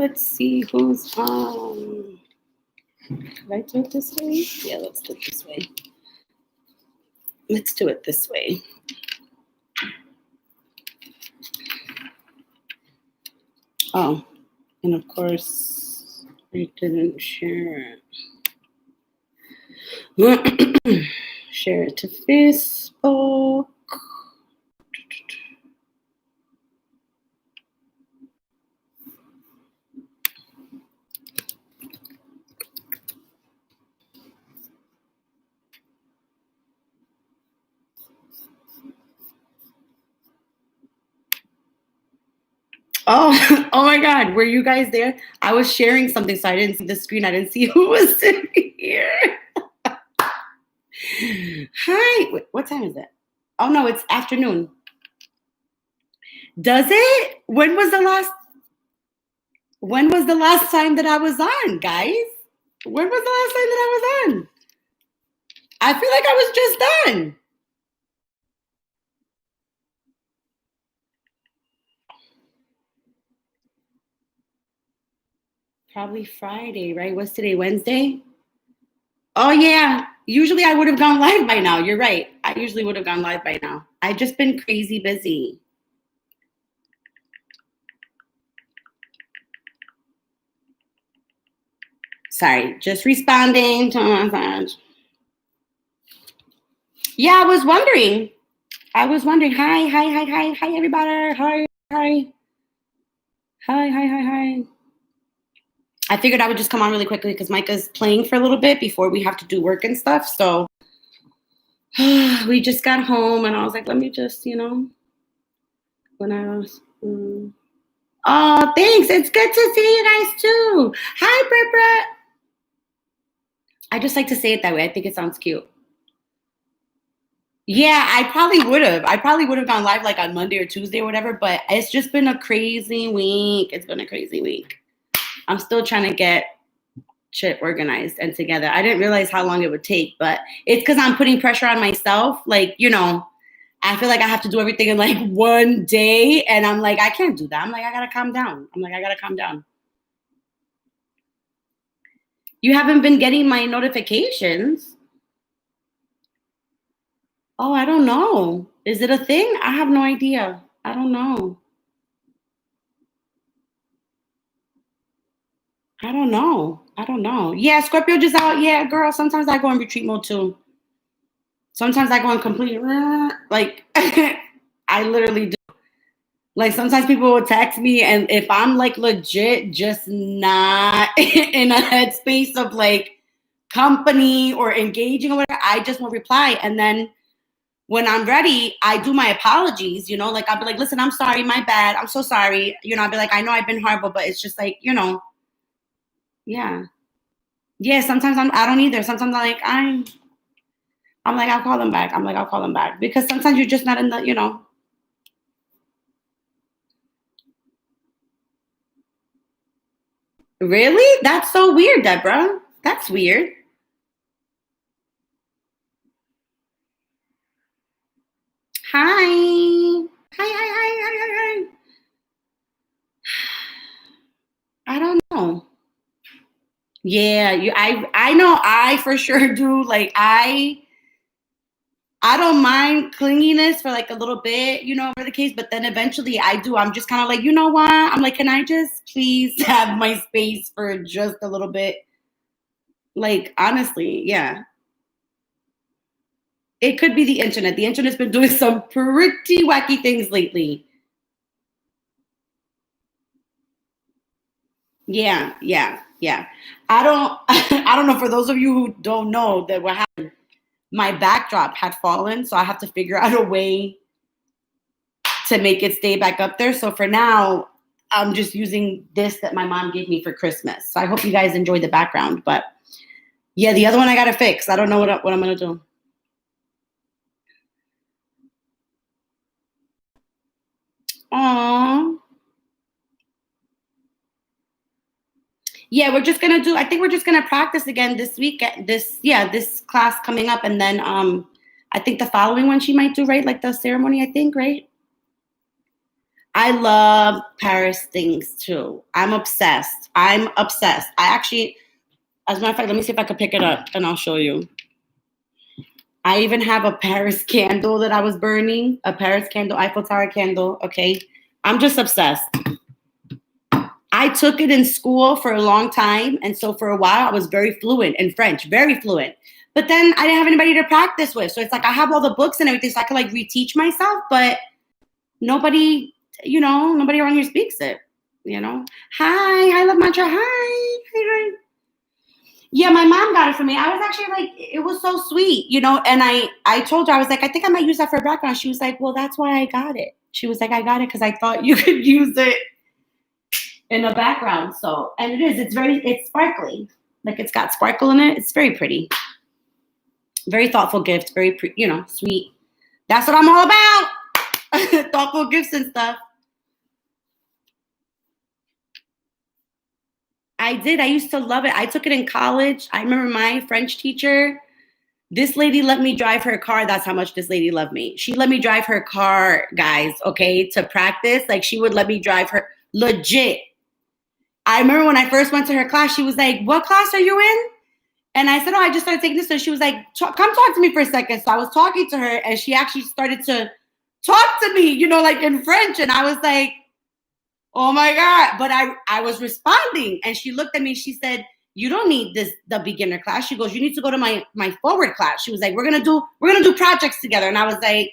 let's see who's on. Can I do it this way? Yeah, let's do it this way. Let's do it this way. Oh, and of course, I didn't share it. Share it to Facebook. Oh, oh my God, were you guys there? I was sharing something, so I didn't see the screen. I didn't see who was sitting here. Hi, wait, what time is it? Oh no, it's afternoon. Does it? When was the last time that I was on, guys? When was the last time that I was on? I feel like I was just done. Probably Friday, right? What's today, Wednesday? Oh yeah. Usually I would have gone live by now. You're right. I usually would have gone live by now. I've just been crazy busy. Sorry, just responding to my message. Yeah, I was wondering. Hi, everybody. Hi. I figured I would just come on really quickly because Micah's playing for a little bit before we have to do work and stuff. So we just got home and I was like, let me just, when I was. Oh, thanks. It's good to see you guys too. Hi, Brett. I just like to say it that way. I think it sounds cute. Yeah, I probably would have. Gone live like on Monday or Tuesday or whatever, but it's just been a crazy week. I'm still trying to get shit organized and together. I didn't realize how long it would take, but it's because I'm putting pressure on myself. Like, I feel like I have to do everything in like one day, and I'm like, I can't do that. I'm like, I gotta calm down. You haven't been getting my notifications? Oh, I don't know. Is it a thing? I have no idea. I don't know. Yeah, Scorpio just out. Yeah, girl, sometimes I go in retreat mode too. Sometimes I go in complete, like, I literally do. Like, sometimes people will text me, and if I'm, like, legit just not in a headspace of, like, company or engaging or whatever, I just won't reply. And then when I'm ready, I do my apologies, like, I'll be like, listen, I'm sorry, my bad. I'm so sorry. I'll be like, I know I've been horrible, but it's just like, yeah. Yeah, sometimes I don't either. Sometimes I'm like, I'll call them back. Because sometimes you're just not in the. Really? That's so weird, Deborah. That's weird. Hi. Hi. I don't know. Yeah, I know I for sure do. Like, I don't mind clinginess for like a little bit, for the case, but then eventually I do. I'm just kind of like, you know what? I'm like, can I just please have my space for just a little bit? Like, honestly, yeah. It could be the internet. The internet's been doing some pretty wacky things lately. Yeah. I don't know, for those of you who don't know that what happened, my backdrop had fallen, so I have to figure out a way to make it stay back up there. So for now, I'm just using this that my mom gave me for Christmas. So I hope you guys enjoy the background. But yeah, the other one I gotta fix. I don't know what I'm gonna do. Aww. Yeah, I think we're just gonna practice again this week. This class coming up, and then I think the following one she might do, right? Like the ceremony, I think, right? I love Paris things too. I'm obsessed. I'm obsessed. I actually, as a matter of fact, let me see if I can pick it up and I'll show you. I even have a Paris candle that I was burning, a Paris candle, Eiffel Tower candle. Okay. I'm just obsessed. I took it in school for a long time. And so for a while, I was very fluent in French, very fluent. But then I didn't have anybody to practice with. So it's like I have all the books and everything, so I could like reteach myself, but nobody, nobody around here speaks it, Hi, Love Mantra. Hi. Yeah, my mom got it for me. I was actually like, it was so sweet, and I told her, I was like, I think I might use that for a background. She was like, well, that's why I got it. She was like, I got it because I thought you could use it in a background. So, and it's sparkly. Like it's got sparkle in it. It's very pretty. Very thoughtful gift. Very, sweet. That's what I'm all about. Thoughtful gifts and stuff. I did. I used to love it. I took it in college. I remember my French teacher. This lady let me drive her car. That's how much this lady loved me. She let me drive her car, guys, okay, to practice. Like she would let me drive her legit. I remember when I first went to her class, she was like, what class are you in? And I said, oh, I just started taking this. So she was like, come talk to me for a second. So I was talking to her and she actually started to talk to me, like in French. And I was like, oh my God. But I was responding and she looked at me. She said, you don't need the beginner class. She goes, you need to go to my forward class. She was like, we're gonna do projects together. And I was like,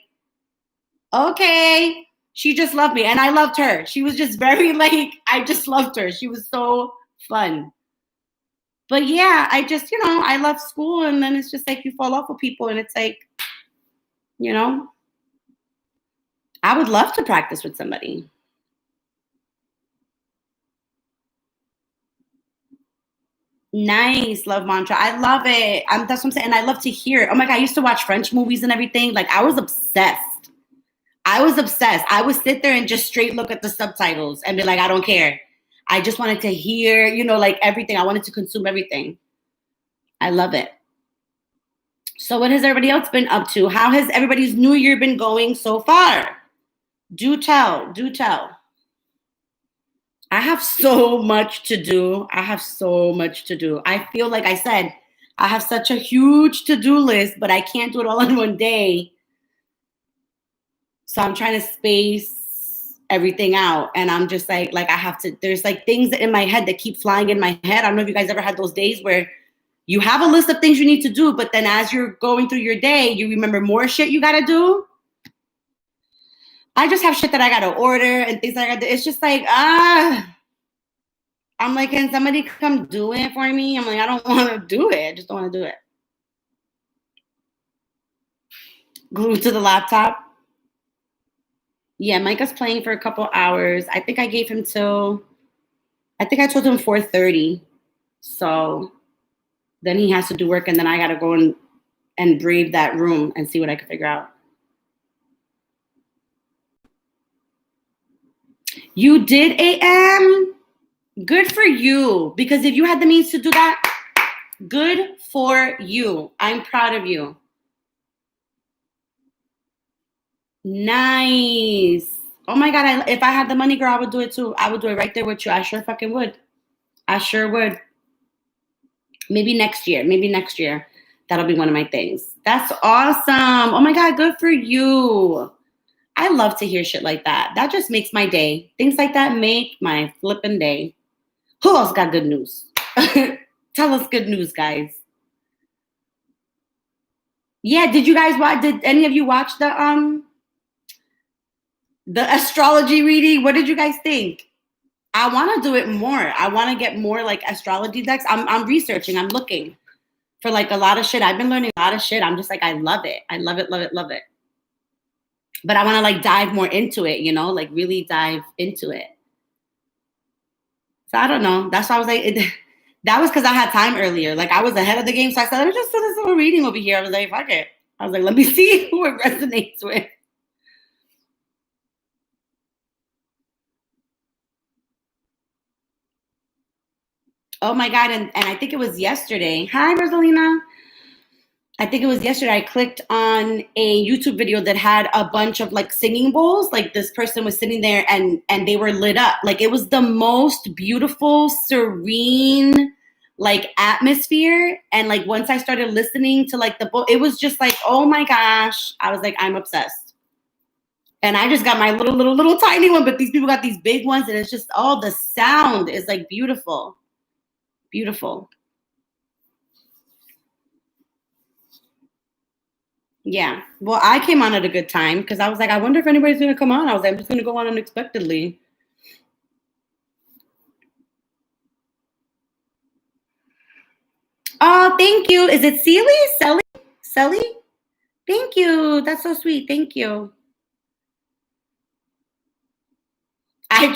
okay. She just loved me and I loved her. She was just very like, I just loved her. She was so fun. But yeah, I just, I love school and then it's just like you fall off with people and it's like, I would love to practice with somebody. Nice, Love Mantra. I love it. That's what I'm saying. And I love to hear it. Oh my God, I used to watch French movies and everything. Like I was obsessed. I would sit there and just straight look at the subtitles and be like, I don't care. I just wanted to hear, like everything. I wanted to consume everything. I love it. So what has everybody else been up to? How has everybody's new year been going so far? Do tell. I have so much to do. I feel like I said, I have such a huge to-do list, but I can't do it all in one day. So I'm trying to space everything out. And I'm just like I have to, there's like things in my head that keep flying in my head. I don't know if you guys ever had those days where you have a list of things you need to do, but then as you're going through your day, you remember more shit you got to do. I just have shit that I got to order and things like that. It's just like, I'm like, can somebody come do it for me? I'm like, I don't want to do it. I just don't want to do it. Glued to the laptop. Yeah, Micah's playing for a couple hours. I think I told him 4:30. So then he has to do work and then I got to go and brave that room and see what I can figure out. You did AM? Good for you. Because if you had the means to do that, good for you. I'm proud of you. Nice. Oh my God. If I had the money, girl, I would do it too. I would do it right there with you. I sure fucking would. I sure would. Maybe next year. That'll be one of my things. That's awesome. Oh my God. Good for you. I love to hear shit like that. That just makes my day. Things like that make my flipping day. Who else got good news? Tell us good news, guys. Yeah, did any of you watch the astrology reading? What did you guys think? I want to do it more. I want to get more like astrology decks. I'm researching. I'm looking for like a lot of shit. I've been learning a lot of shit. I'm just like, I love it. I love it, love it, love it. But I want to like dive more into it, like really dive into it. So I don't know. That's why I was like, that was because I had time earlier. Like I was ahead of the game. So I said, let me just do this little reading over here. I was like, fuck it. I was like, let me see who it resonates with. Oh my God. And I think it was yesterday. Hi, Rosalina. I think it was yesterday, I clicked on a YouTube video that had a bunch of like singing bowls. Like this person was sitting there and they were lit up. Like it was the most beautiful, serene like atmosphere. And like once I started listening to like the bowl, it was just like, oh my gosh. I was like, I'm obsessed. And I just got my little tiny one, but these people got these big ones, and it's just all the sound is like beautiful. Beautiful. Yeah. Well, I came on at a good time because I was like, I wonder if anybody's gonna come on. I was like, I'm just gonna go on unexpectedly. Oh, thank you. Is it Celie? Selly? Selly? Thank you. That's so sweet. Thank you. I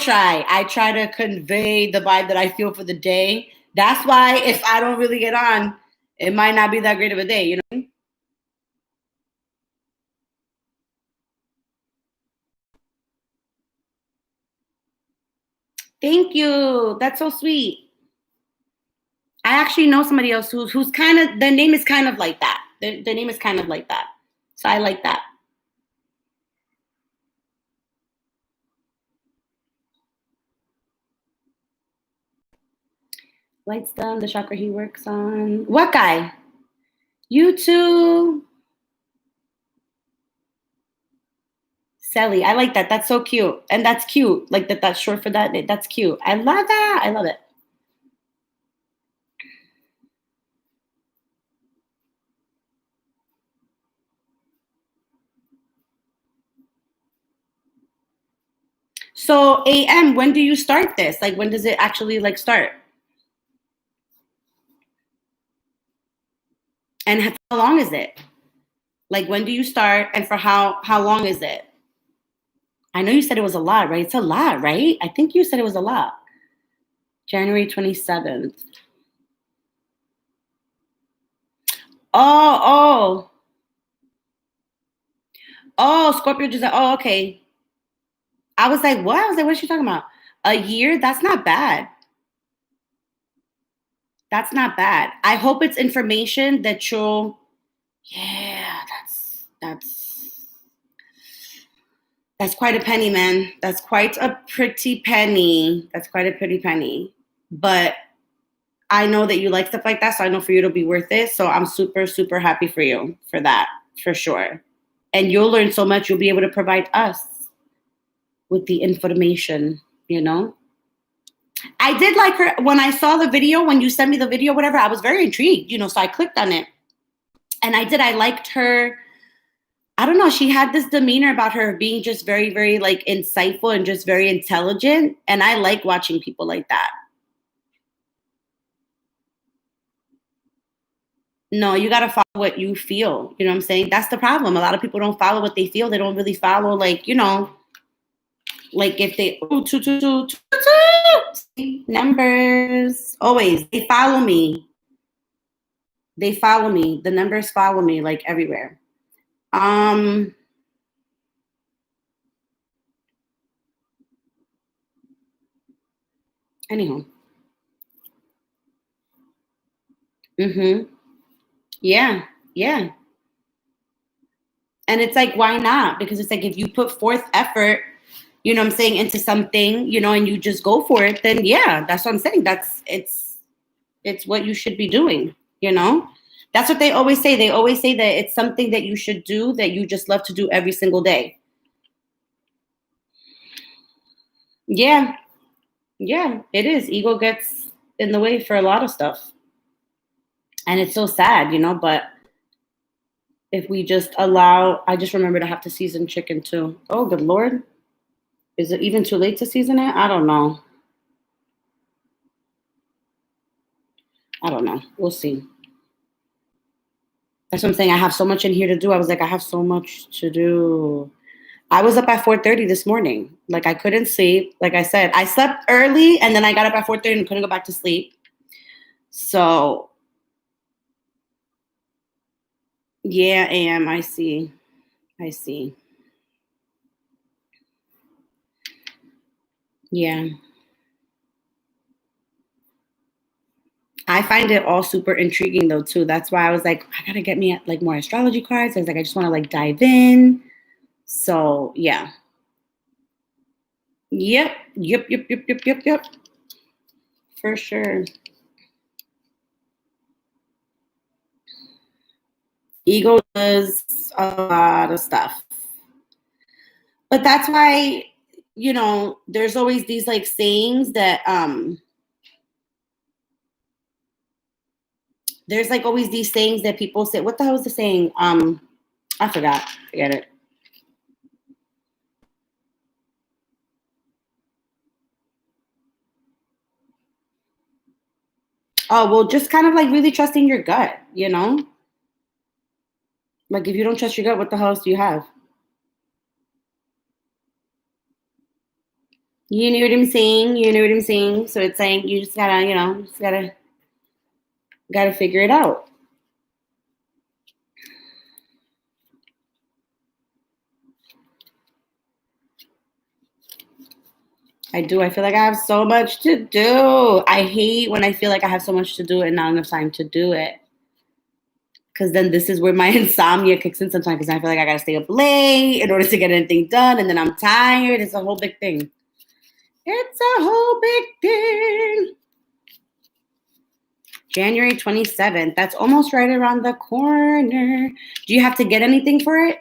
try to convey the vibe that I feel for the day. That's why if I don't really get on, it might not be that great of a day, you know? Thank you. That's so sweet. I actually know somebody else who's kind of their name is kind of like that. Their name is kind of like that. So I like that. Lights done, the chakra he works on. What guy? You too. Sally. I like that. That's so cute. And that's cute. Like that's short for that. That's cute. I love that. I love it. So AM, when do you start this? Like when does it actually like start? And how long is it? Like when do you start and for how long is it? I know you said it was a lot, right? It's a lot, right? I think you said it was a lot. January 27th. Oh, Scorpio just, oh, okay. I was like, what? I was like, what is she talking about? A year? That's not bad. That's not bad. I hope it's information that you'll, yeah, that's quite a penny, man. That's quite a pretty penny. That's quite a pretty penny. But I know that you like stuff like that, so I know for you it'll be worth it. So I'm super, super happy for you for that, for sure. And you'll learn so much. You'll be able to provide us with the information, you know? I did like her when I saw the video, when you sent me the video, whatever, I was very intrigued, you know, so I clicked on it. And I liked her. I don't know, she had this demeanor about her being just very, very like insightful and just very intelligent. And I like watching people like that. No, you got to follow what you feel. You know what I'm saying? That's the problem. A lot of people don't follow what they feel. They don't really follow, like, you know, like if they, ooh, numbers, always, they follow me. They follow me. The numbers follow me like everywhere. Um, anyhow. Mm-hmm. Yeah. Yeah. And it's like, why not? Because it's like if you put forth effort, you know what I'm saying, into something, you know, and you just go for it, then yeah, that's what I'm saying. It's what you should be doing, you know? That's what they always say. They always say that it's something that you should do that you just love to do every single day. Yeah. Yeah, it is. Ego gets in the way for a lot of stuff. And it's so sad, you know, but if we just allow, I just remember to have to season chicken too. Oh, good Lord. Is it even too late to season it? I don't know. I don't know. We'll see. That's what I'm saying. I have so much in here to do. I was like, I have so much to do. I was up at 4:30 this morning. Like I couldn't sleep. Like I said, I slept early and then I got up at 4:30 and couldn't go back to sleep. So yeah, I see. I see. Yeah. I find it all super intriguing though too. That's why I was like, I gotta get me like more astrology cards. I was like, I just want to like dive in. So yeah. Yep. For sure. Ego does a lot of stuff. But that's why, there's always these like sayings that there's like always these sayings that people say. What the hell is the saying? I forgot. Forget it. Oh, well, just kind of like really trusting your gut, Like if you don't trust your gut, what the hell else do you have? You know what I'm saying? You know what I'm saying? So it's saying you just gotta, gotta figure it out. I do. I feel like I have so much to do. I hate when I feel like I have so much to do and not enough time to do it. Because then this is where my insomnia kicks in sometimes because I feel like I gotta stay up late in order to get anything done, and then I'm tired. It's a whole big thing. It's a whole big thing. January 27th. That's almost right around the corner. Do you have to get anything for it?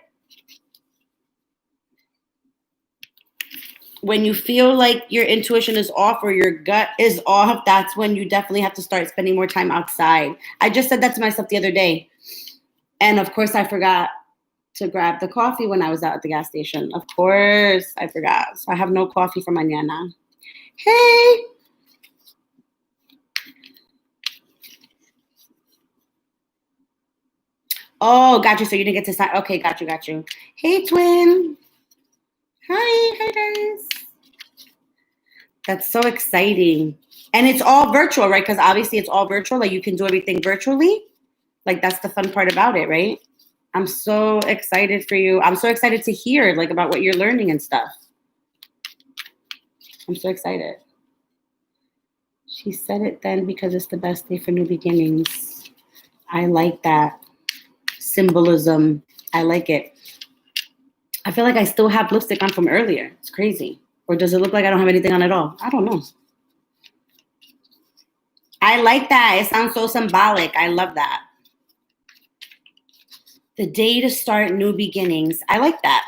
When you feel like your intuition is off or your gut is off, that's when you definitely have to start spending more time outside. I just said that to myself the other day. And of course, I forgot to grab the coffee when I was out at the gas station. Of course, I forgot. So I have no coffee for mañana. Hey. Oh, got you. So you didn't get to sign. Okay, got you. Hey, twin. Hi, guys. That's so exciting. And it's all virtual, right? Because obviously it's all virtual. Like you can do everything virtually. Like that's the fun part about it, right? I'm so excited for you. I'm so excited to hear like about what you're learning and stuff. I'm so excited. She said it then because it's the best day for new beginnings. I like that symbolism. I like it. I feel like I still have lipstick on from earlier. It's crazy. Or does it look like I don't have anything on at all? I don't know. I like that. It sounds so symbolic. I love that. The day to start new beginnings. I like that.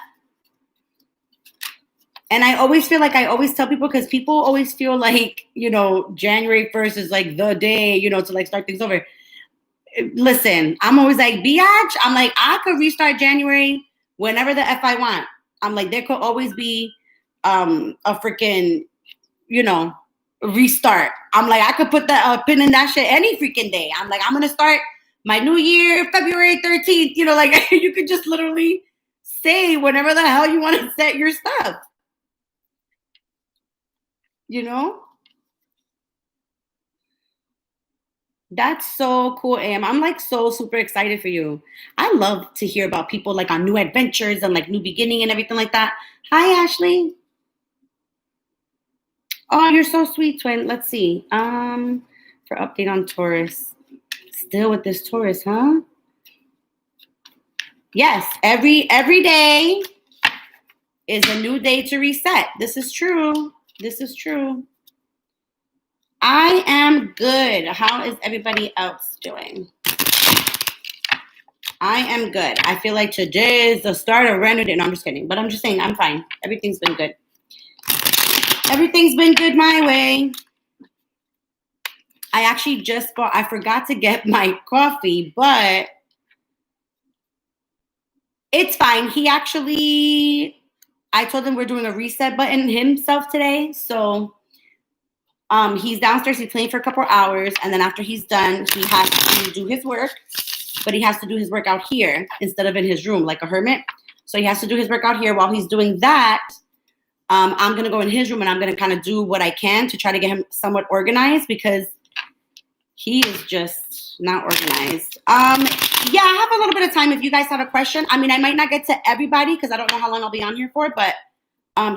And I always feel like I always tell people because people always feel like, January 1st is like the day, to like start things over. Listen, I'm always like, biatch. I'm like, I could restart January whenever the F I want. I'm like, there could always be a freaking, restart. I'm like, I could put the pin in that shit any freaking day. I'm like, I'm going to start my new year, February 13th. Like you could just literally say whenever the hell you want to set your stuff. That's so cool, Am. I'm like so super excited for you. I love to hear about people like on new adventures and like new beginning and everything like that. Hi, Ashley. Oh, you're so sweet, twin. Let's see. For update on Taurus. Still with this Taurus, huh? Yes, every day is a new day to reset. This is true. I am good. How is everybody else doing? I am good. I feel like today is the start of renovating. No, I'm just kidding. But I'm just saying I'm fine. Everything's been good. Everything's been good my way. I actually I forgot to get my coffee, but it's fine. I told him we're doing a reset button himself today. So he's downstairs, he's playing for a couple hours, and then after he's done, he has to do his work, but he has to do his work out here instead of in his room like a hermit. So he has to do his work out here. While he's doing that, I'm going to go in his room and I'm going to kind of do what I can to try to get him somewhat organized because he is just not organized. Yeah, I have a little bit of time if you guys have a question. I mean, I might not get to everybody because I don't know how long I'll be on here for, but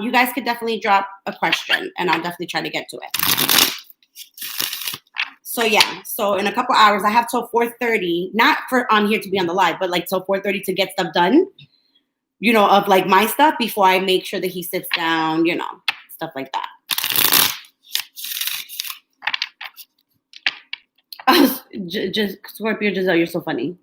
you guys could definitely drop a question and I'll definitely try to get to it. So yeah, so in a couple hours, I have till 4:30, not for on here to be on the live, but like till 4:30 to get stuff done, you know, of like my stuff before I make sure that he sits down, you know, stuff like that. Just Scorpio Giselle, you're so funny.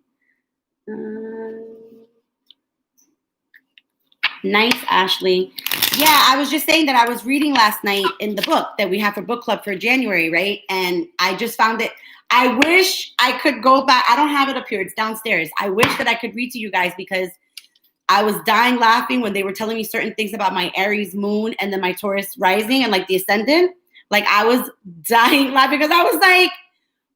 Nice, Ashley. Yeah, I was just saying that I was reading last night in the book that we have for book club for January, right? And I just found it. I wish I could go back. I don't have it up here. It's downstairs. I wish that I could read to you guys because I was dying laughing when they were telling me certain things about my Aries moon and then my Taurus rising and like the ascendant. Like I was dying laughing because I was like,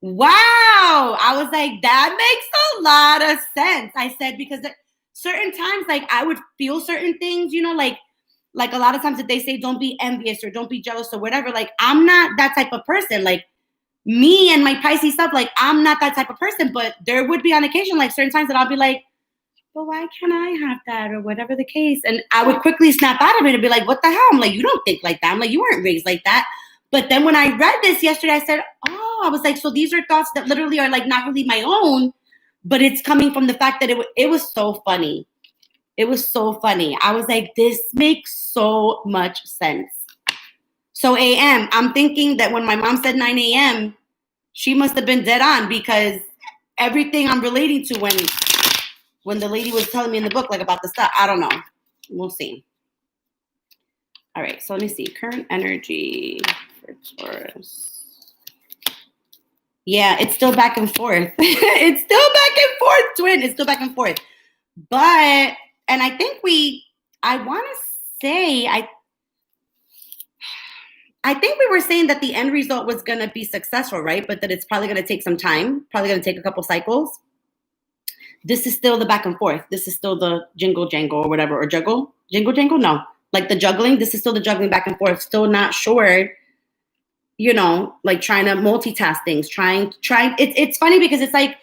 wow. I was like, that makes a lot of sense. I said, because certain times, like I would feel certain things, you know, like a lot of times that they say, don't be envious or don't be jealous or whatever. Like, I'm not that type of person. Like me and my Pisces stuff, like I'm not that type of person, but there would be on occasion, like certain times that I'll be like, well, why can't I have that or whatever the case? And I would quickly snap out of it and be like, what the hell? I'm like, you don't think like that. I'm like, you weren't raised like that. But then when I read this yesterday, I said, oh, I was like, so these are thoughts that literally are like not really my own, but it's coming from the fact that it was so funny. It was so funny. I was like, this makes so much sense. So AM, I'm thinking that when my mom said 9 a.m., she must have been dead on because everything I'm relating to when the lady was telling me in the book, like about the stuff, I don't know. We'll see. All right, so let me see. Current energy for Taurus. Yeah, it's still back and forth. It's still back and forth, twin. It's still back and forth. But, and I think I want to say, I think we were saying that the end result was going to be successful, right? But that it's probably going to take some time, probably going to take a couple cycles. This is still the back and forth. This is still the jingle jangle or whatever, or jingle jangle. No, like the juggling. This is still the juggling back and forth. Still not sure, you know, like trying to multitask things, trying. It's funny because it's like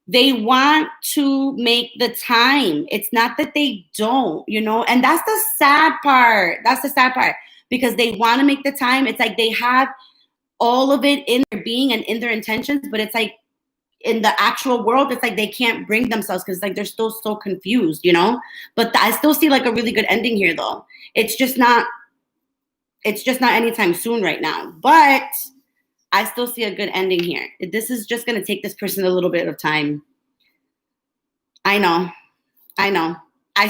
they want to make the time. It's not that they don't, you know, and that's the sad part. That's the sad part because they want to make the time. It's like they have all of it in their being and in their intentions, but it's like, in the actual world, it's like they can't bring themselves because like they're still so confused, you know. But I still see like a really good ending here, though. It's just not anytime soon right now. But I still see a good ending here. This is just gonna take this person a little bit of time. I know.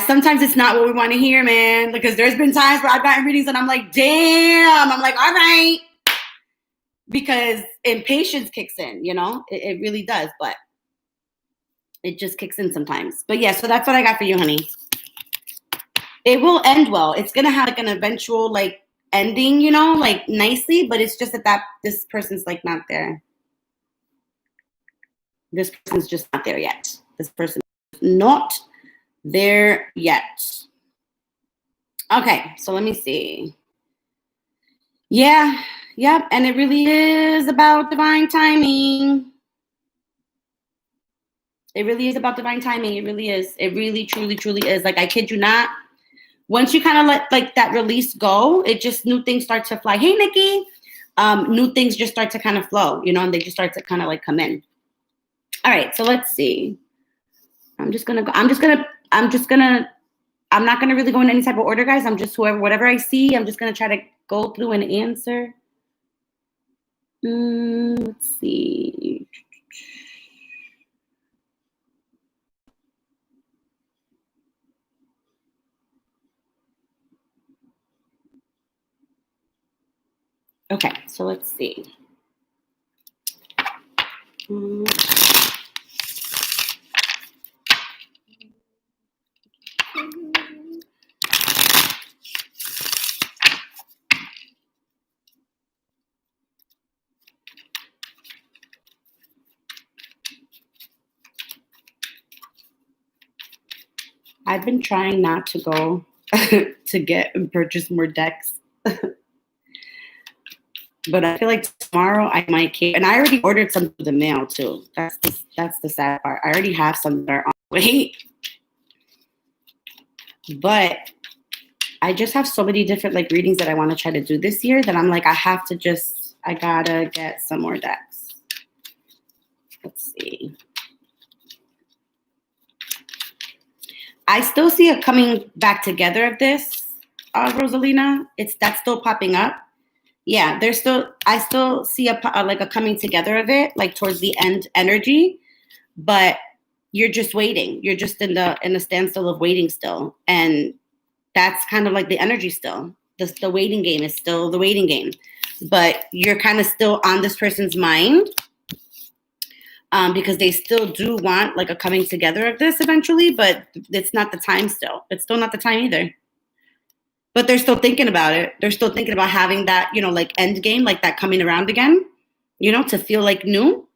Sometimes it's not what we want to hear, man. Because there's been times where I've gotten readings and I'm like, damn. I'm like, all right. Because impatience kicks in, you know, it really does, but it just kicks in sometimes. But yeah, so that's what I got for you, honey. It will end well. It's gonna have like an eventual like ending, you know, like nicely, but it's just that this person's like not there. This person's just not there yet. This person is not there yet. Okay, so let me see. Yeah. Yep, and it really is about divine timing. It really is about divine timing. It really is. It really, truly, truly is. Like, I kid you not. Once you kind of let like that release go, it just new things start to fly. Hey, Nikki. New things just start to kind of flow, you know, and they just start to kind of like come in. All right, so let's see. I'm not gonna really go in any type of order, guys. I'm just whatever I see, I'm just gonna try to go through and answer. Let's see. Okay, so let's see. I've been trying not to go to get and purchase more decks. But I feel like tomorrow I might keep, and I already ordered some through the mail too. That's the sad part. I already have some that are on the way. But I just have so many different like readings that I want to try to do this year that I'm like, I gotta get some more decks. Let's see. I still see a coming back together of this, Rosalina. That's still popping up. Yeah, I still see like a coming together of it, like towards the end energy, but you're just waiting. You're just in the standstill of waiting still. And that's kind of like the energy still. The waiting game is still the waiting game, but you're kind of still on this person's mind. Because they still do want like a coming together of this eventually, but it's not the time still. It's still not the time either. But they're still thinking about it. They're still thinking about having that, like end game, like that coming around again, to feel like new.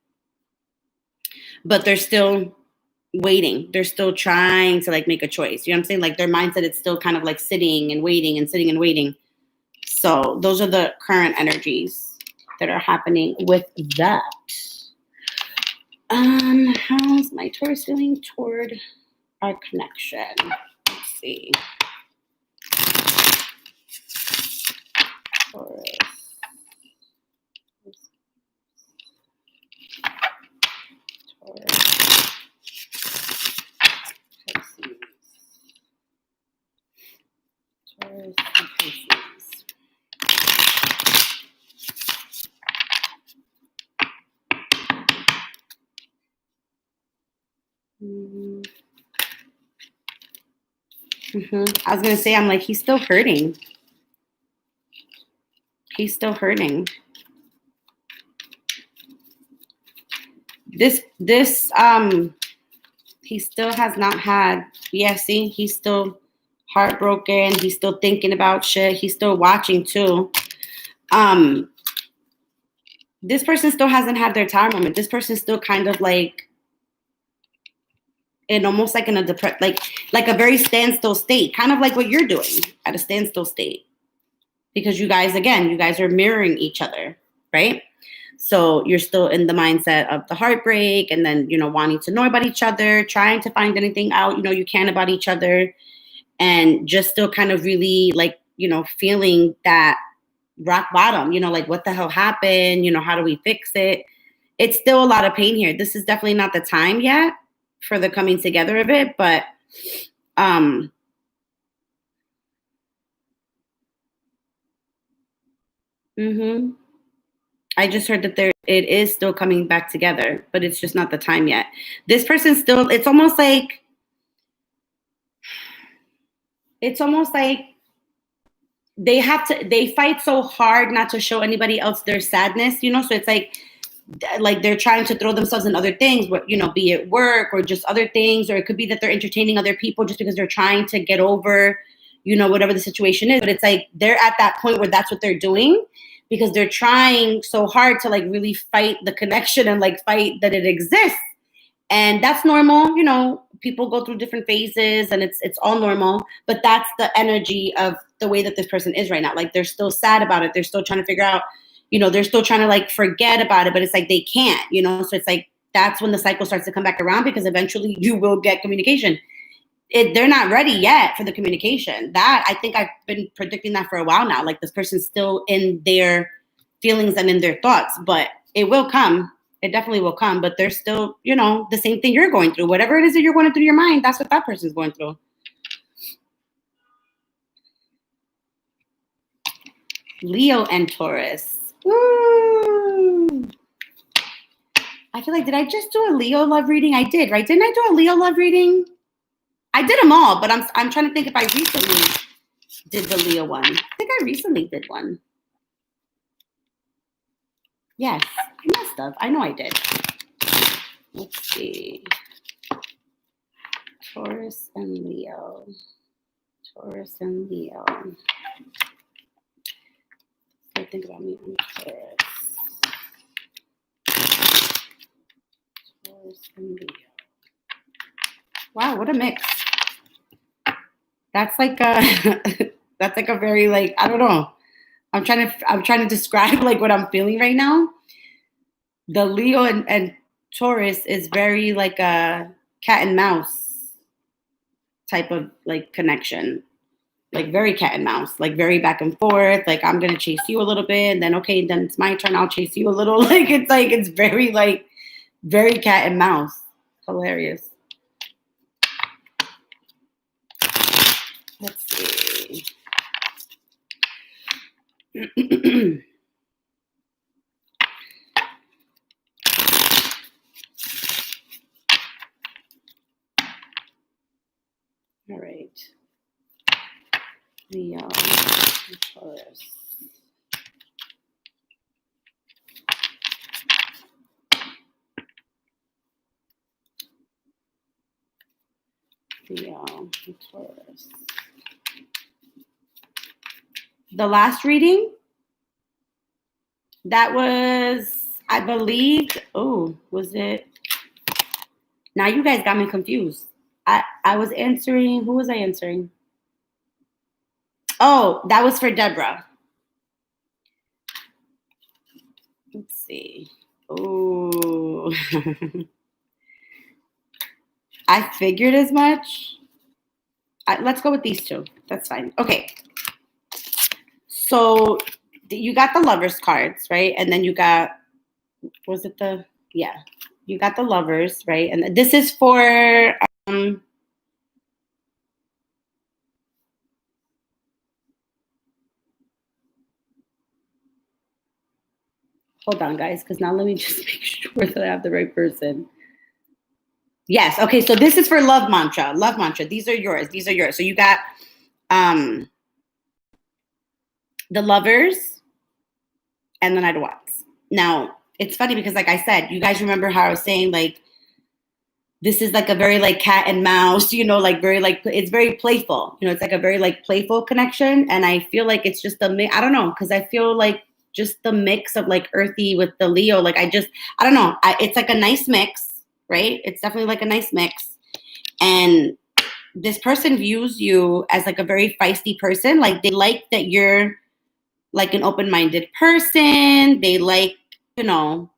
But they're still waiting. They're still trying to like make a choice. You know what I'm saying? Like their mindset is still kind of like sitting and waiting and sitting and waiting. So those are the current energies that are happening with that. How's my Taurus feeling toward our connection? Let's see. Taurus. Taurus and Pisces. I was going to say, I'm like, he's still hurting. He's still hurting. He still has not had, see, he's still heartbroken. He's still thinking about shit. He's still watching too. This person still hasn't had their tower moment. This person's still kind of like, and almost like in a like a very standstill state, kind of like what you're doing at a standstill state, because you guys are mirroring each other, right? So you're still in the mindset of the heartbreak, and then wanting to know about each other, trying to find anything out you can about each other, and just still kind of really like feeling that rock bottom, like what the hell happened, how do we fix it? It's still a lot of pain here. This is definitely not the time yet for the coming together of it, but I just heard that it is still coming back together, but it's just not the time yet. This person still, it's almost like they fight so hard not to show anybody else their sadness, so it's like they're trying to throw themselves in other things, be it work or just other things, or it could be that they're entertaining other people just because they're trying to get over, whatever the situation is. But it's like they're at that point where that's what they're doing, because they're trying so hard to like really fight the connection and like fight that it exists. And that's normal. People go through different phases, and it's all normal, but that's the energy of the way that this person is right now. Like they're still sad about it. They're still trying to figure out, they're still trying to like forget about it, but it's like they can't, so it's like that's when the cycle starts to come back around, because eventually you will get communication. They're not ready yet for the communication. That, I think I've been predicting that for a while now. Like this person's still in their feelings and in their thoughts, but it will come. It definitely will come, but they're still, the same thing you're going through. Whatever it is that you're going through your mind, that's what that person's going through. Leo and Taurus. Woo! I feel like, did I just do a Leo love reading? I did, right? Didn't I do a Leo love reading? I did them all, but I'm trying to think if I recently did the Leo one. I think I recently did one. Yes, I must have. I know I did. Let's see. Taurus and Leo. Taurus and Leo. So think about me on Taurus. Taurus and Leo. Wow, what a mix. That's like a very like, I don't know. I'm trying to describe like what I'm feeling right now. The Leo and Taurus is very like a cat and mouse type of like connection. Like very cat and mouse, like very back and forth. Like I'm going to chase you a little bit, and then, okay, then it's my turn. I'll chase you a little. Like it's very like Very cat and mouse. Hilarious. Let's see. All right. The Taurus. The Taurus. The last reading, that was, I believe, was it? Now you guys got me confused. I was answering, who was I answering? Oh, that was for Deborah. Let's see. Oh, I figured as much. Let's go with these two. That's fine. Okay. So you got the lovers cards, right? And then you got, was it the, yeah, you got the lovers, right? And this is for, hold on, guys, because now let me just make sure that I have the right person. Yes. Okay. So this is for love mantra. Love mantra. These are yours. These are yours. So you got the lovers and the Knight of Wands. Now, it's funny because, like I said, you guys remember how I was saying, like, this is like a very like cat and mouse, you know, like very like, it's very playful. You know, it's like a very like playful connection. And I feel like it's just I don't know, because I feel like just the mix of like earthy with the Leo. Like I don't know. It's like a nice mix, right? It's definitely like a nice mix. And this person views you as like a very feisty person. Like they like that you're like an open-minded person. They like, you know,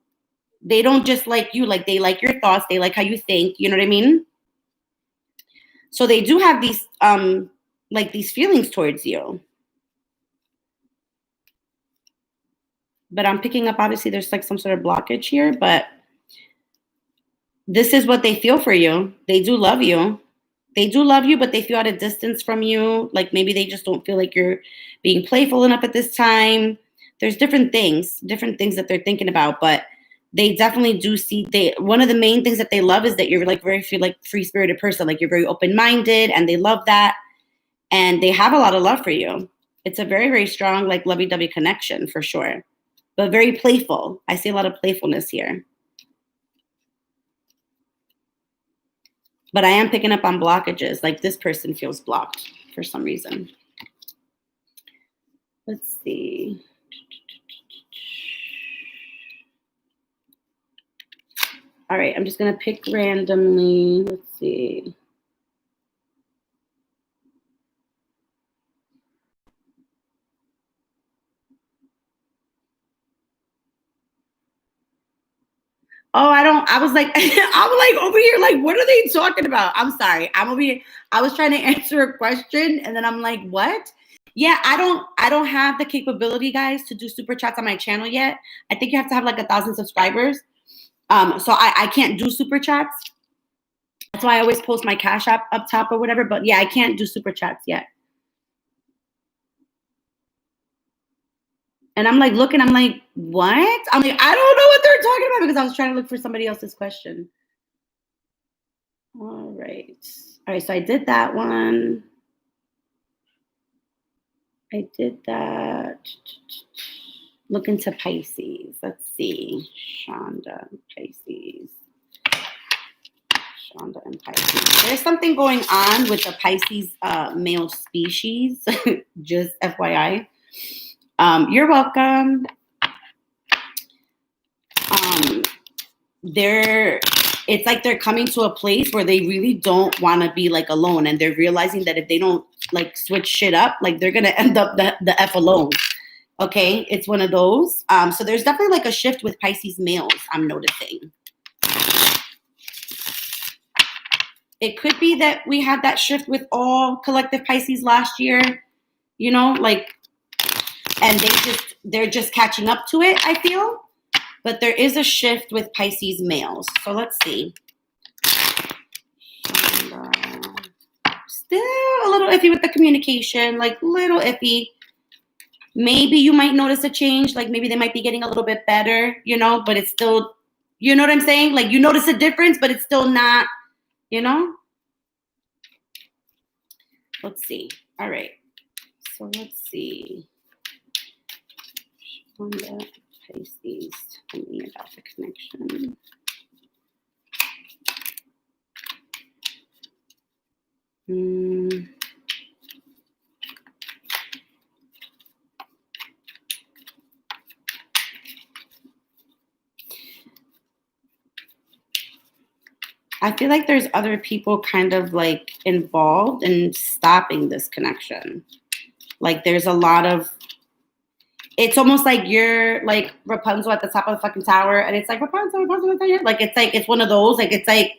they don't just like you, like they like your thoughts. They like how you think, you know what I mean? So they do have these, like these feelings towards you. But I'm picking up, obviously there's like some sort of blockage here, but this is what they feel for you. They do love you. They do love you, but they feel at a distance from you. Like maybe they just don't feel like you're being playful enough at this time. There's different things that they're thinking about, but they definitely do see, one of the main things that they love is that you're like very free-spirited person. Like you're very open-minded and they love that. And they have a lot of love for you. It's a very, very strong, like lovey-dovey connection for sure, but very playful. I see a lot of playfulness here. But I am picking up on blockages. Like this person feels blocked for some reason. Let's see. All right, I'm just going to pick randomly. Let's see. Oh, I was like, I'm like over here, like, what are they talking about? I'm sorry. I'm over here. I was trying to answer a question and then I'm like, what? Yeah, I don't have the capability, guys, to do super chats on my channel yet. I think you have to have like 1,000 subscribers. So I can't do super chats. That's why I always post my Cash App up top or whatever. But yeah, I can't do super chats yet. And I'm like looking, I'm like, what? I'm like, I don't know what they're talking about because I was trying to look for somebody else's question. All right. All right, so I did that one. I did that. Look into Pisces. Let's see. Shonda, Pisces. Shonda and Pisces. There's something going on with the Pisces male species. Just FYI. You're welcome. It's like they're coming to a place where they really don't want to be like alone, and they're realizing that if they don't like switch shit up, like they're gonna end up the F alone. Okay, it's one of those. So there's definitely like a shift with Pisces males, I'm noticing. It could be that we had that shift with all collective Pisces last year, you know, like, and they're just catching up to it, I feel. but there is a shift with Pisces males. So let's see. And, still a little iffy with the communication, like little iffy. Maybe you might notice a change, like maybe they might be getting a little bit better, you know, but it's still, you know what I'm saying? Like you notice a difference, but it's still not, you know? Let's see. All right. So let's see. Wanda, Pisces, tell me about the connection. I feel like there's other people kind of like involved in stopping this connection. Like there's a lot of, it's almost like you're like Rapunzel at the top of the fucking tower, and it's like Rapunzel, like it's one of those. Like it's like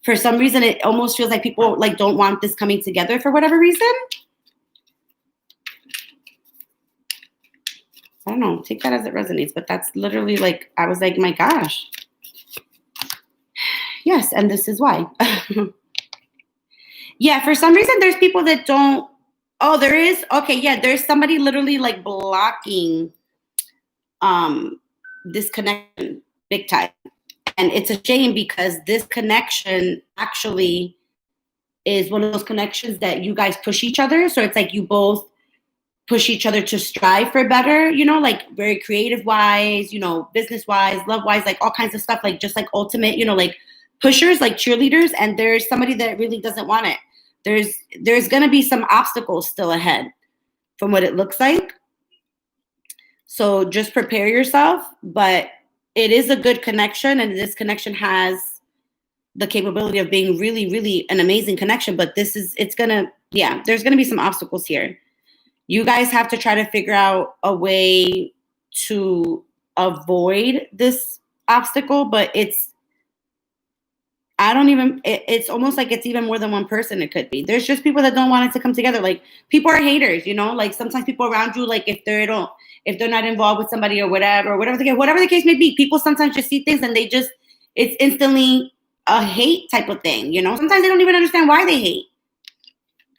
for some reason it almost feels like people like don't want this coming together for whatever reason. I don't know. Take that as it resonates, but that's literally like I was like, my gosh. Yes, and this is why. Yeah, for some reason there's people that don't. Oh, there is? Okay, yeah, there's somebody literally like blocking this connection big time. And it's a shame because this connection actually is one of those connections that you guys push each other. So it's like you both push each other to strive for better, you know, like very creative wise, you know, business wise, love wise, like all kinds of stuff, like just like ultimate, you know, like pushers, like cheerleaders. And there's somebody that really doesn't want it. There's going to be some obstacles still ahead from what it looks like. So just prepare yourself, but it is a good connection, and this connection has the capability of being really, really an amazing connection. But there's going to be some obstacles here. You guys have to try to figure out a way to avoid this obstacle, but it's almost like it's even more than one person. It could be. There's just people that don't want it to come together. Like people are haters, you know, like sometimes people around you, like if they're not involved with somebody or whatever the case may be, people sometimes just see things and it's instantly a hate type of thing, you know? Sometimes they don't even understand why they hate.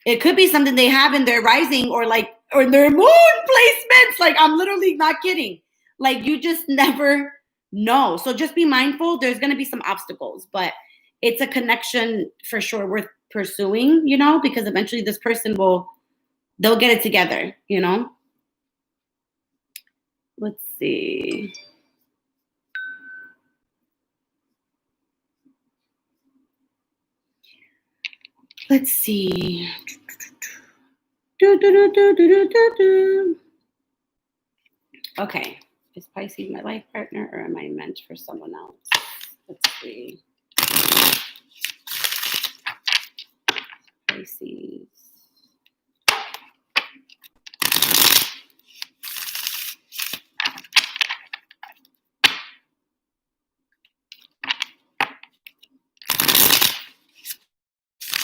It could be something they have in their rising or their moon placements. Like I'm literally not kidding. Like you just never know. So just be mindful. There's going to be some obstacles, but it's a connection for sure worth pursuing, you know, because eventually this person they'll get it together, you know? Let's see. Let's see. Okay. Is Pisces my life partner or am I meant for someone else? Let's see. Pisces.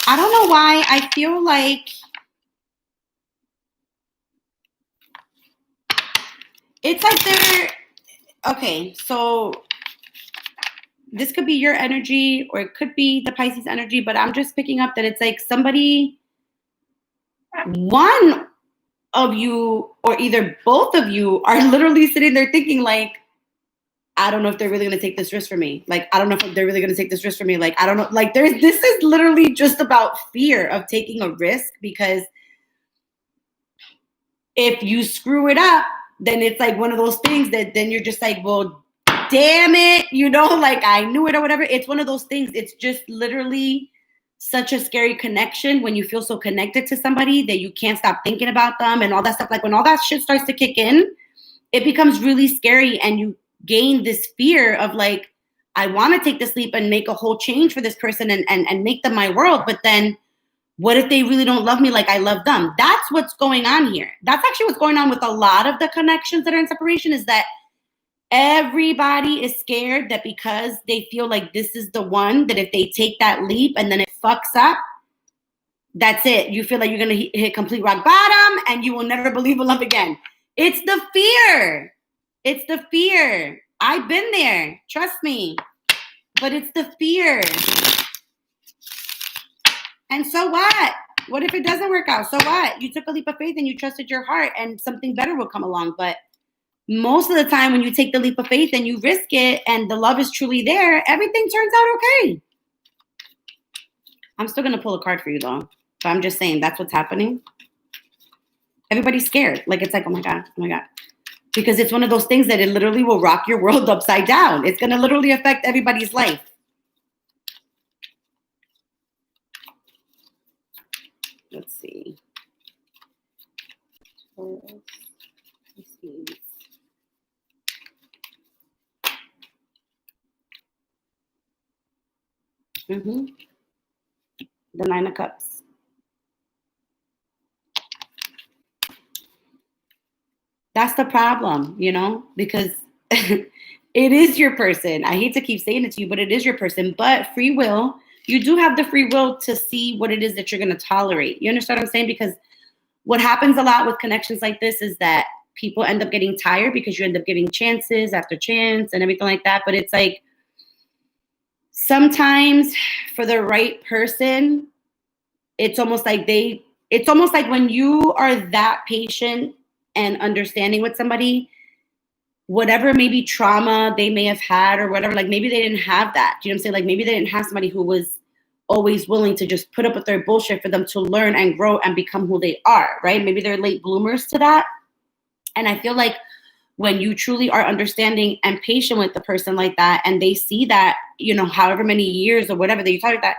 I don't know why I feel like it's like they're okay. So this could be your energy or it could be the Pisces energy, but I'm just picking up that it's like one of you or either both of you are literally sitting there thinking like, I don't know if they're really going to take this risk for me. Like, I don't know if they're really going to take this risk for me. Like, I don't know. Like, this is literally just about fear of taking a risk, because if you screw it up, then it's like one of those things that then you're just like, well, damn it, you know, like I knew it or whatever. It's one of those things. It's just literally such a scary connection when you feel so connected to somebody that you can't stop thinking about them and all that stuff. Like when all that shit starts to kick in, it becomes really scary and you gain this fear of like, I want to take this leap and make a whole change for this person and make them my world. But then what if they really don't love me like I love them? That's what's going on here. That's actually what's going on with a lot of the connections that are in separation, is that everybody is scared that because they feel like this is the one, that if they take that leap and then it fucks up, that's it. You feel like you're going to hit complete rock bottom and you will never believe in love again. It's the fear. It's the fear. I've been there. Trust me. But it's the fear. And so what? What if it doesn't work out? So what? You took a leap of faith and you trusted your heart and something better will come along. But most of the time when you take the leap of faith and you risk it and the love is truly there, everything turns out okay. I'm still going to pull a card for you though. But I'm just saying that's what's happening. Everybody's scared. Like, it's like, oh my God. Because it's one of those things that it literally will rock your world upside down. It's going to literally affect everybody's life. Let's see. Let's see. The 9 of Cups. That's the problem, you know, because it is your person. I hate to keep saying it to you, but it is your person. But free will, you do have the free will to see what it is that you're going to tolerate. You understand what I'm saying? Because what happens a lot with connections like this is that people end up getting tired because you end up giving chances after chance and everything like that. But it's like sometimes for the right person, it's almost like when you are that patient and understanding with somebody, whatever maybe trauma they may have had or whatever, like maybe they didn't have that. Do you know what I'm saying? Like maybe they didn't have somebody who was always willing to just put up with their bullshit for them to learn and grow and become who they are, right? Maybe they're late bloomers to that. And I feel like when you truly are understanding and patient with the person like that, and they see that, you know, however many years or whatever that you talk about that,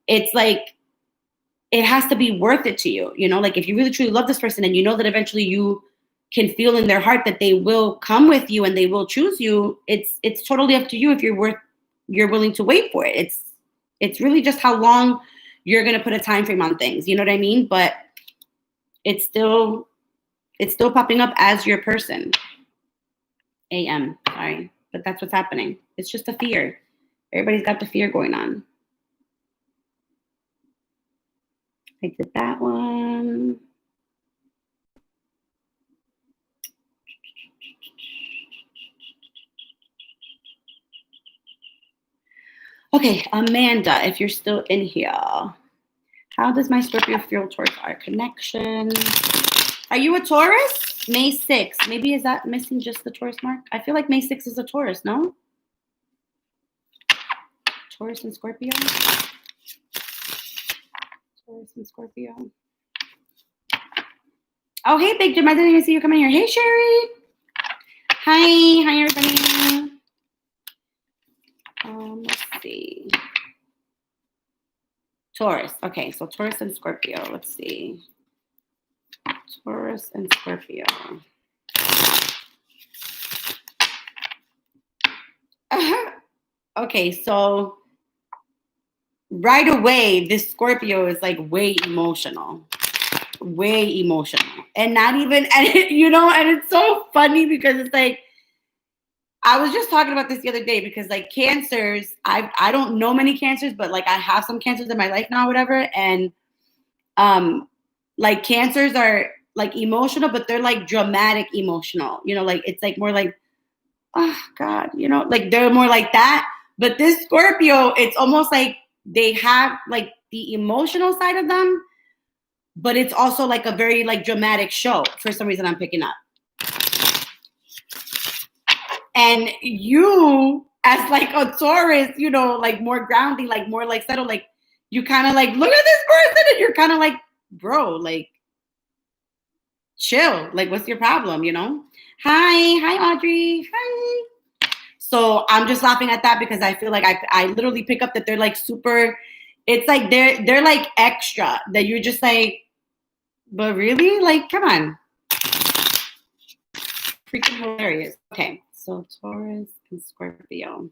it's like, it has to be worth it to you. You know, like if you really truly love this person and you know that eventually you can feel in their heart that they will come with you and they will choose you, it's totally up to you if you're willing to wait for it. It's really just how long you're going to put a time frame on things. You know what I mean? But it's still popping up as your person. AM, sorry. But that's what's happening. It's just a fear. Everybody's got the fear going on. I did that one. Okay, Amanda, if you're still in here, how does my Scorpio feel towards our connection? Are you a Taurus? May 6th. Maybe is that missing just the Taurus mark? I feel like May 6th is a Taurus, no? Taurus and Scorpio? Taurus and Scorpio. Oh, hey, Big Jim. I didn't even see you come in here. Hey, Sherry. Hi, everybody. Let's see. Taurus. Okay, so Taurus and Scorpio. Let's see. Taurus and Scorpio. Okay, so right away, this Scorpio is like way emotional. And not even, and you know, and it's so funny because it's like, I was just talking about this the other day because like Cancers, I don't know many Cancers, but like I have some Cancers in my life now, whatever. And like Cancers are like emotional, but they're like dramatic emotional, you know, like it's like more like, oh God, you know, like they're more like that. But this Scorpio, it's almost like they have like the emotional side of them, but it's also like a very like dramatic show for some reason I'm picking up. And you, as like a Taurus, you know, like more grounding, like more like settled, like you kind of like look at this person and you're kind of like, bro, like chill. Like, what's your problem, you know? Hi, Audrey. Hi. So I'm just laughing at that because I feel like I literally pick up that they're like super, it's like they're like extra, that you're just like, but really? Like, come on. Freaking hilarious. Okay, so Taurus and Scorpio.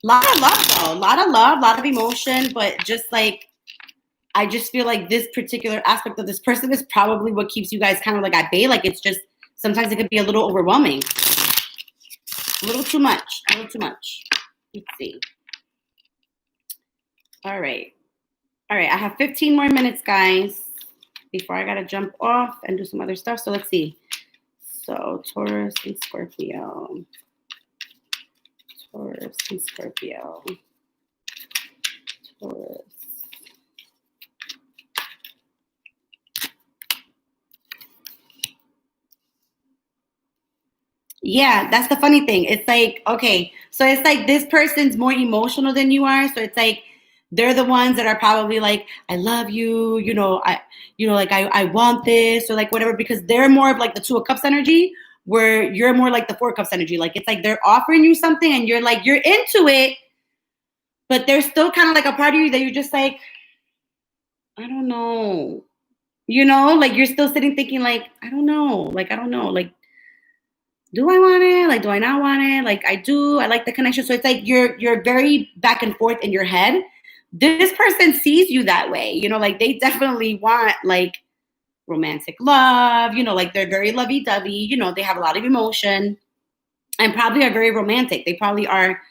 Lot of love though. Lot of love, lot of emotion, but just like, I just feel like this particular aspect of this person is probably what keeps you guys kind of like at bay. Like it's just, sometimes it could be a little overwhelming. A little too much. Let's see. All right. I have 15 more minutes, guys, before I got to jump off and do some other stuff. So let's see. So Taurus and Scorpio. Taurus and Scorpio. Taurus. Yeah, that's the funny thing. It's like, okay, so it's like this person's more emotional than you are. So it's like they're the ones that are probably like, I love you, like I want this or like whatever, because they're more of like the Two of Cups energy, where you're more like the Four of Cups energy. Like it's like they're offering you something and you're like, you're into it, but there's still kind of like a part of you that you're just like, I don't know. Like you're still sitting thinking like, I don't know. Like, do I want it? Like, do I not want it? Like, I do. I like the connection. So it's like you're very back and forth in your head. This person sees you that way. Like they definitely want like romantic love. Like they're very lovey-dovey. They have a lot of emotion and probably are very romantic. They probably are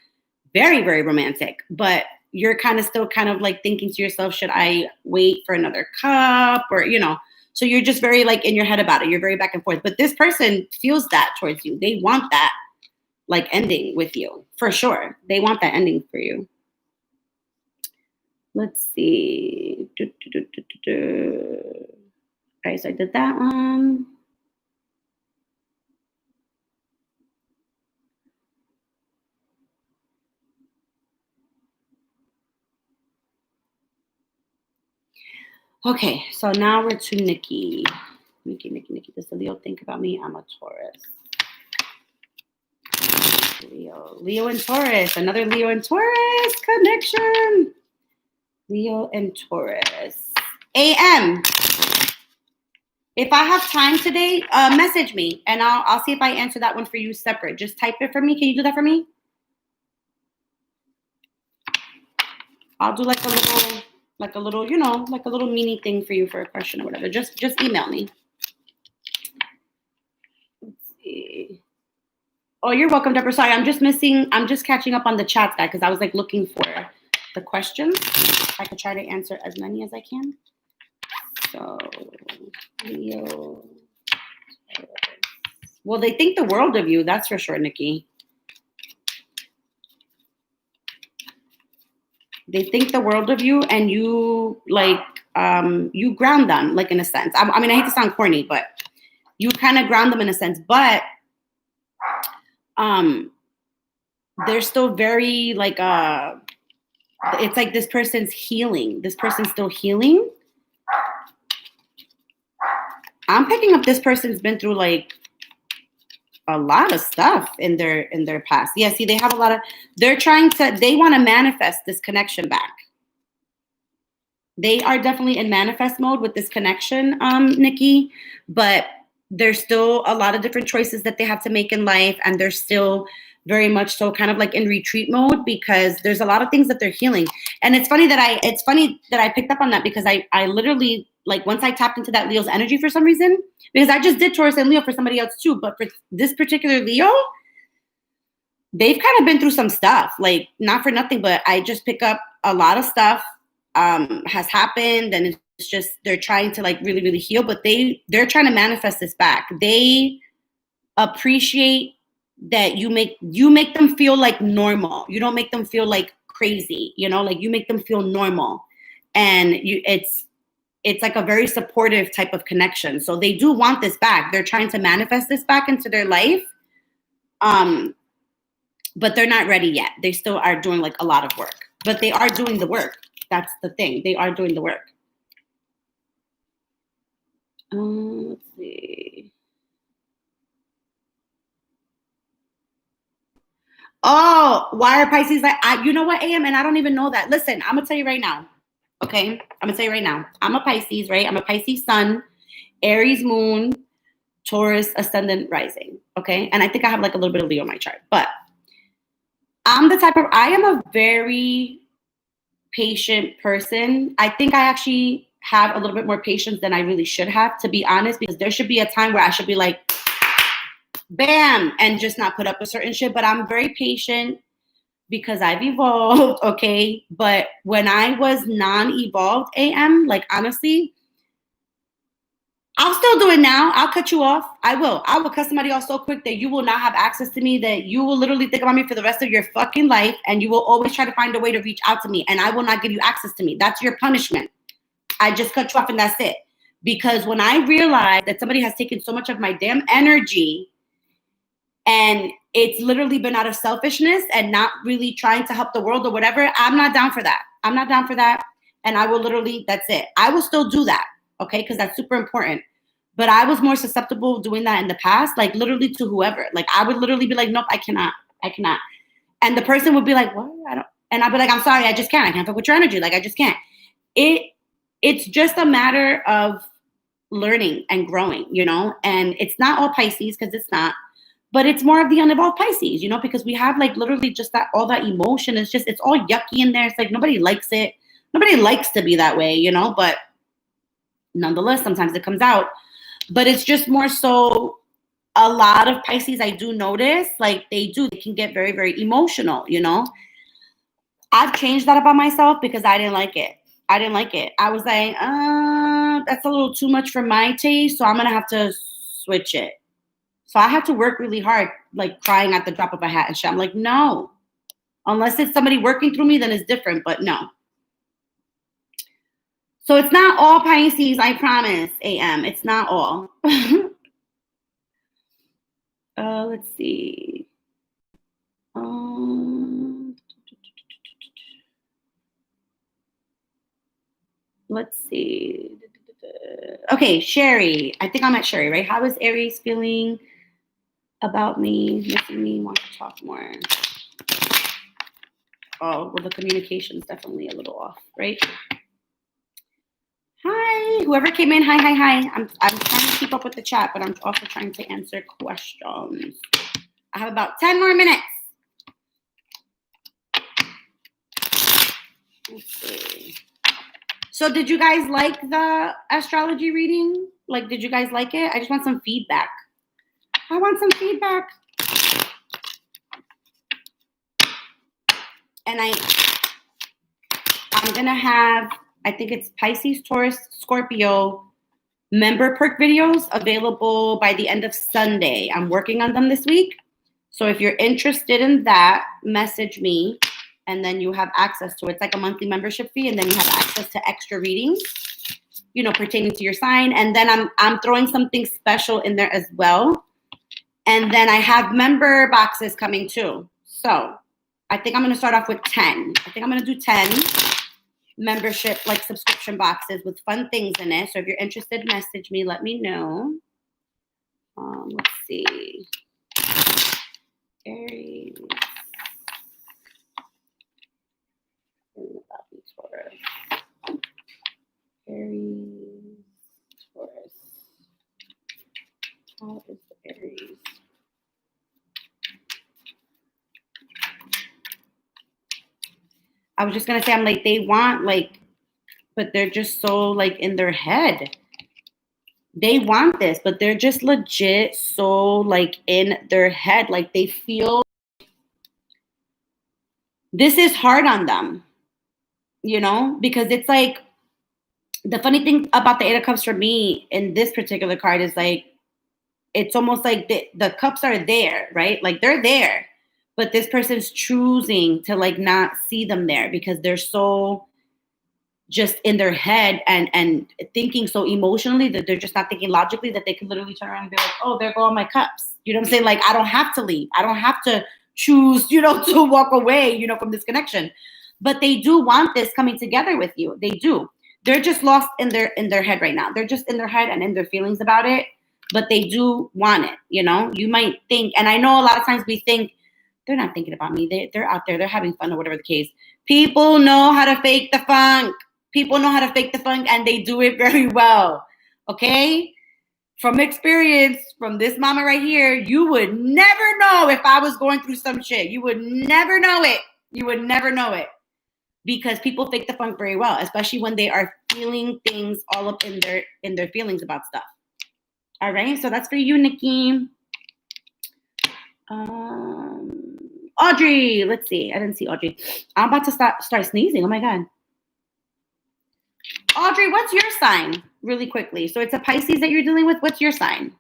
very, very romantic. But you're kind of still kind of like thinking to yourself, should I wait for another cup or, so you're just very like in your head about it. You're very back and forth. But this person feels that towards you. They want that like ending with you for sure. They want that ending for you. Let's see. Okay, so I did that one. Okay, so now we're to Nikki. Nikki. Does the Leo think about me? I'm a Taurus. Leo and Taurus. Another Leo and Taurus connection. Leo and Taurus. AM. If I have time today, message me and I'll see if I answer that one for you separate. Just type it for me. Can you do that for me? I'll do like a little, like a little mini thing for you for a question or whatever. Just email me. Let's see. Oh, you're welcome, Deborah. Sorry, I'm just catching up on the chat, guy, because I was like looking for the questions. I could try to answer as many as I can. So, Leo. Well, they think the world of you, that's for sure, Nikki. They think the world of you, and you like you ground them, like in a sense. I mean, I hate to sound corny, but you kind of ground them in a sense. But they're still very like it's like this person's healing. This person's still healing. I'm picking up this person's been through like a lot of stuff in their past. Yeah, see, they have a lot of, they want to manifest this connection back. They are definitely in manifest mode with this connection, Nikki, but there's still a lot of different choices that they have to make in life, and they're still very much so kind of like in retreat mode because there's a lot of things that they're healing. And it's funny that I picked up on that because I literally, like, once I tapped into that Leo's energy for some reason, because I just did Taurus and Leo for somebody else too, but for this particular Leo, they've kind of been through some stuff, like not for nothing, but I just pick up a lot of stuff has happened, and it's just, they're trying to like really, really heal, but they're trying to manifest this back. They appreciate that you make them feel like normal. You don't make them feel like crazy, like you make them feel normal. And it's like a very supportive type of connection. So they do want this back. They're trying to manifest this back into their life. But they're not ready yet. They still are doing like a lot of work, but they are doing the work. That's the thing. They are doing the work. Let's see. Oh, why are Pisces like, you know what, AM? And I don't even know that. Listen, I'm going to tell you right now. Okay? I'm going to tell you right now. I'm a Pisces, right? I'm a Pisces sun, Aries moon, Taurus ascendant rising. Okay? And I think I have like a little bit of Leo on my chart. But I am a very patient person. I think I actually have a little bit more patience than I really should have, to be honest, because there should be a time where I should be like, bam, and just not put up with certain shit. But I'm very patient because I've evolved, okay? But when I was non-evolved AM, like honestly, I'll still do it now. I'll cut you off. I will cut somebody off so quick that you will not have access to me, that you will literally think about me for the rest of your fucking life, and you will always try to find a way to reach out to me, and I will not give you access to me. That's your punishment. I just cut you off and that's it. Because when I realize that somebody has taken so much of my damn energy, and it's literally been out of selfishness and not really trying to help the world or whatever, I'm not down for that. I'm not down for that. And I will literally, that's it. I will still do that, okay? Because that's super important. But I was more susceptible doing that in the past, like literally to whoever. Like I would literally be like, nope, I cannot. And the person would be like, what? I don't. And I'd be like, I'm sorry, I just can't. I can't fuck with your energy. Like I just can't. It's just a matter of learning and growing, you know? And it's not all Pisces, because it's not. But it's more of the unevolved Pisces, you know, because we have like literally just that, all that emotion. It's all yucky in there. It's like nobody likes it. Nobody likes to be that way, you know, but nonetheless, sometimes it comes out. But it's just more so a lot of Pisces, I do notice, like they can get very, very emotional, you know. I've changed that about myself because I didn't like it. I was like, that's a little too much for my taste, so I'm going to have to switch it. So I have to work really hard, like crying at the drop of a hat and shit. I'm like, no. Unless it's somebody working through me, then it's different, but no. So it's not all Pisces, I promise, AM. It's not all. Let's see. Let's see. Okay, Sherry. I think I'm at Sherry, right? How is Aries feeling about me, missing me, want to talk more? Oh, well, the communication's definitely a little off, right? Hi, whoever came in, hi. I'm trying to keep up with the chat, but I'm also trying to answer questions. I have about 10 more minutes. Let's see. So did you guys like the astrology reading? Like, did you guys like it? I just want some feedback. I want some feedback. And I'm gonna have, I think it's Pisces, Taurus, Scorpio member perk videos available by the end of Sunday. I'm working on them this week. So if you're interested in that, message me, and then you have access to it. It's like a monthly membership fee, and then you have access to extra readings, you know, pertaining to your sign. And then I'm throwing something special in there as well. And then I have member boxes coming too. So I think I'm going to start off with 10. I think I'm going to do 10 membership, like subscription boxes with fun things in it. So if you're interested, message me, let me know. Let's see. Aries. Taurus. Aries. Taurus. How is the Aries? I was just going to say, I'm like, they want, like, but they're just so, like, in their head. They want this, but they're just legit so, like, in their head. Like, they feel this is hard on them, you know? Because it's like, the funny thing about the Eight of Cups for me in this particular card is, like, it's almost like the cups are there, right? Like, they're there. But this person's choosing to, like, not see them there because they're so just in their head and thinking so emotionally that they're just not thinking logically, that they can literally turn around and be like, oh, there go all my cups. You know what I'm saying? Like, I don't have to leave. I don't have to choose, you know, to walk away, you know, from this connection. But they do want this coming together with you. They do. They're just lost in their head right now. They're just in their head and in their feelings about it. But they do want it, you know? You might think, and I know a lot of times we think, they're not thinking about me. They're out there. They're having fun or whatever the case. People know how to fake the funk. People know how to fake the funk, and they do it very well. Okay? From experience, from this mama right here, you would never know if I was going through some shit. You would never know it. You would never know it. Because people fake the funk very well, especially when they are feeling things all up in their feelings about stuff. All right? So that's for you, Nikki. Audrey, let's see. I didn't see Audrey. I'm about to start sneezing. Oh my God. Audrey, what's your sign? Really quickly. So it's a Pisces that you're dealing with. What's your sign?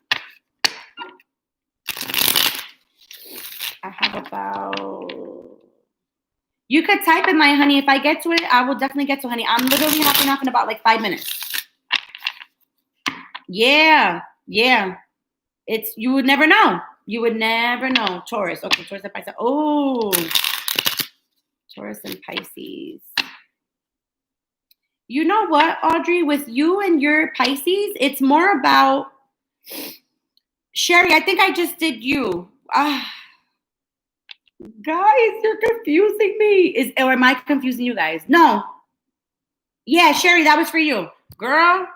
I have about... You could type it, my honey. If I get to it, I will definitely get to it, honey. I'm literally hopping off in about like 5 minutes. Yeah. It's, you would never know. You would never know. Taurus. Okay, Taurus and Pisces. Oh, Taurus and Pisces. You know what, Audrey? With you and your Pisces, it's more about... Sherry, I think I just did you. Guys, you're confusing me. Or am I confusing you guys? No. Yeah, Sherry, that was for you. Girl,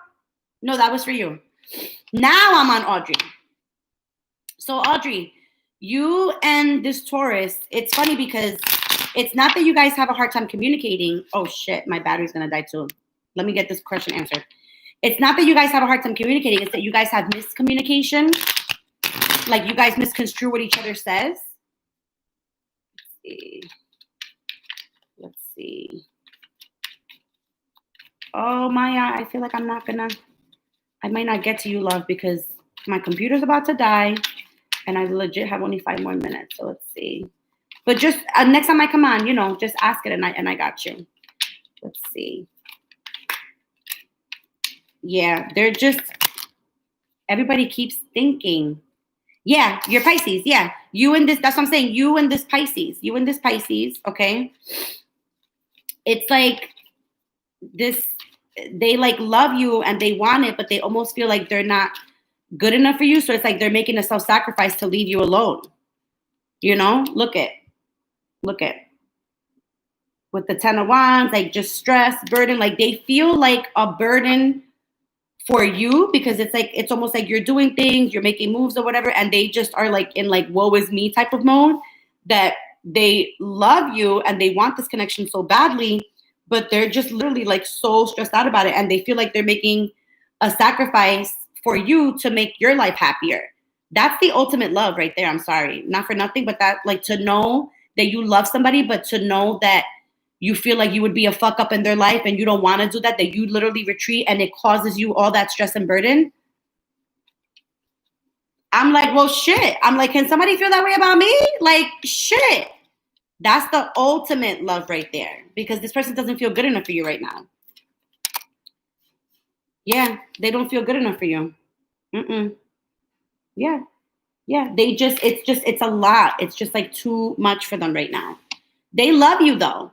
no, that was for you. Now I'm on Audrey. So Audrey, you and this Taurus, it's funny because it's not that you guys have a hard time communicating. Oh shit, my battery's gonna die too. Let me get this question answered. It's not that you guys have a hard time communicating, it's that you guys have miscommunication. Like you guys misconstrue what each other says. Let's see. Oh, Maya, I feel like I might not get to you, love, because my computer's about to die and I legit have only 5 more minutes. So let's see. But just next time I come on, you know, just ask it and I got you. Let's see. Yeah, they're just, everybody keeps thinking. Yeah, you're Pisces. Yeah, you and this, that's what I'm saying. You and this Pisces, okay? It's like this, they like love you and they want it, but they almost feel like they're not good enough for you. So it's like they're making a self-sacrifice to leave you alone. You know, look at. With the 10 of Wands, like just stress, burden, like they feel like a burden for you because it's like, it's almost like you're doing things, you're making moves or whatever. And they just are like in like, woe is me type of mode that they love you and they want this connection so badly, but they're just literally like so stressed out about it. And they feel like they're making a sacrifice for you to make your life happier. That's the ultimate love right there. I'm sorry, not for nothing, but that like to know that you love somebody, but to know that you feel like you would be a fuck up in their life and you don't want to do that, that you literally retreat and it causes you all that stress and burden. I'm like, well, shit. I'm like, can somebody feel that way about me? Like, shit. That's the ultimate love right there because this person doesn't feel good enough for you right now. Yeah, they don't feel good enough for you. Yeah. It's a lot. It's just like too much for them right now. They love you though.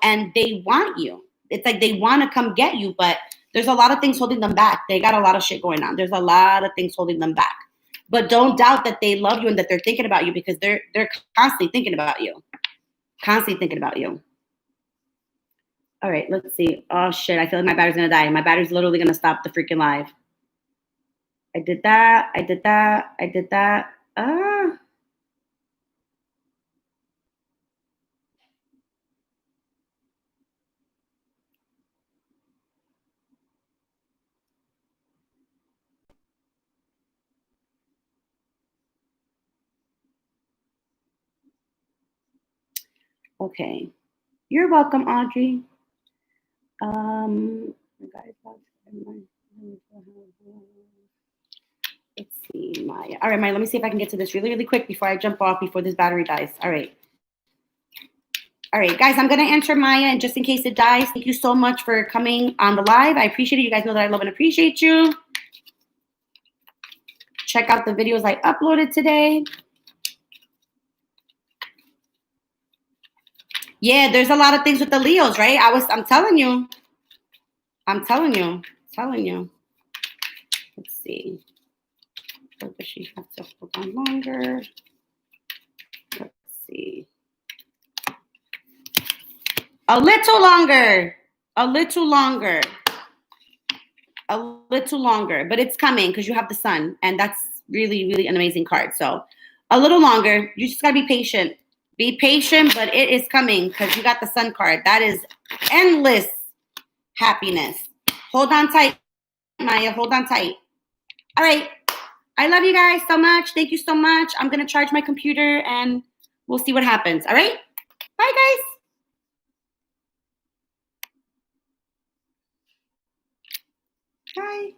And they want you. It's like they want to come get you, but there's a lot of things holding them back. They got a lot of shit going on. There's a lot of things holding them back. But don't doubt that they love you and that they're thinking about you because they're constantly thinking about you. All right, let's see. Oh shit, I feel like my battery's gonna die. My battery's literally gonna stop the freaking live. I did that. Okay. You're welcome, Audrey. Let's see, Maya. All right, Maya, let me see if I can get to this really, really quick before I jump off, before this battery dies. All right, guys, I'm going to answer Maya, and just in case it dies, thank you so much for coming on the live. I appreciate it. You guys know that I love and appreciate you. Check out the videos I uploaded today. Yeah, there's a lot of things with the Leos, right? I'm telling you. Let's see. Does she have to hold on longer? Let's see. A little longer, but it's coming because you have the sun, and that's really, really an amazing card. So a little longer. You just gotta be patient. Be patient, but it is coming because you got the sun card. That is endless happiness. Hold on tight, Maya. Hold on tight. All right. I love you guys so much. Thank you so much. I'm going to charge my computer and we'll see what happens. All right. Bye, guys. Hi.